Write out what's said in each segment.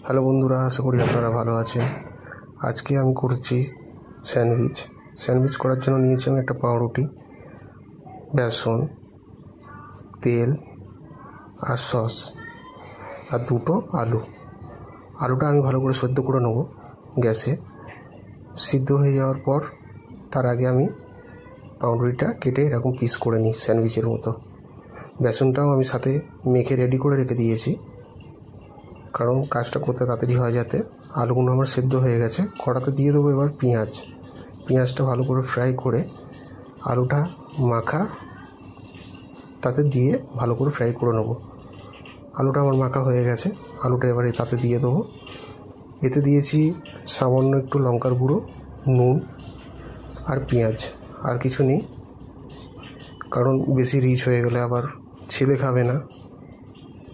Hello বন্ধুরা, আশা করি আপনারা ভালো আছেন। আজকে আমি করছি স্যান্ডউইচ করার জন্য নিয়েছি আমি একটা পাউরুটি, বেসন, তেল আর সস আর দুটো আলুটা আমি ভালো করে সেদ্ধ করে নেব গ্যাসে। সিদ্ধ হয়ে যাওয়ার পর তার আগে আমি পাউরুটিটা কেটে এরকম পিস করে নিই স্যান্ডউইচের মতো। বেসনটাও আমি সাথে মেখে রেডি করে রেখে দিয়েছি, কারণ কাজটা করতে তাড়াতাড়ি হয়। যাতে আলুগুলো আমার সেদ্ধ হয়ে গেছে, কড়াতে দিয়ে দেবো এবার পেঁয়াজটা ভালো করে ফ্রাই করে আলুটা মাখা তাতে দিয়ে ভালো করে ফ্রাই করে নেব। আলুটা আমার মাখা হয়ে গেছে, আলুটা এবারে তাতে দিয়ে দেবো। এতে দিয়েছি সামান্য একটু লঙ্কার গুঁড়ো, নুন আর পেঁয়াজ, আর কিছু নেই, কারণ বেশি রিচ হয়ে গেলে আবার ছেলে খাবে না,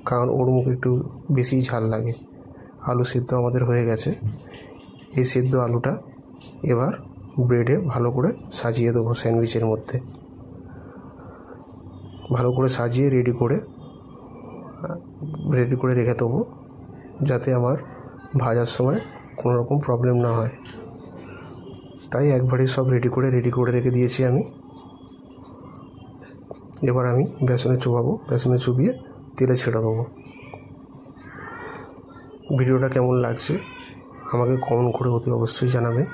কারণ ওর মুখে একটু বেশি ঝাল লাগে। আলু সিদ্ধ আমাদের হয়ে গেছে। এই সিদ্ধ আলুটা এবার ব্রেডে ভালো করে সাজিয়ে দেবো স্যান্ডউইচের মধ্যে। ভালো করে সাজিয়ে রেডি করে রেখে দেবো, যাতে আমার ভাজার সময় কোনো রকম প্রবলেম না হয়। তাই একবারে সব রেডি করে রেখে দিয়েছি আমি। এবার আমি বেসনে চুবিয়ে তেলে ছেড়ে দেবো। ভিডিওটা কেমন লাগছে আমাকে কমেন্ট করে অতি অবশ্যই জানাবেন,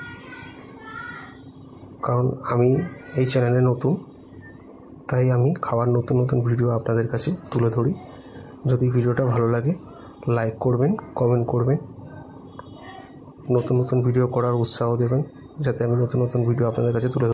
কারণ আমি এই চ্যানেলে নতুন, তাই আমি খাবার নতুন ভিডিও আপনাদের কাছে তুলে ধরি। যদি ভিডিওটা ভালো লাগে লাইক করবেন, কমেন্ট করবেন, নতুন ভিডিও করার উৎসাহ দেবেন, যাতে আমি নতুন ভিডিও আপনাদের কাছে তুলে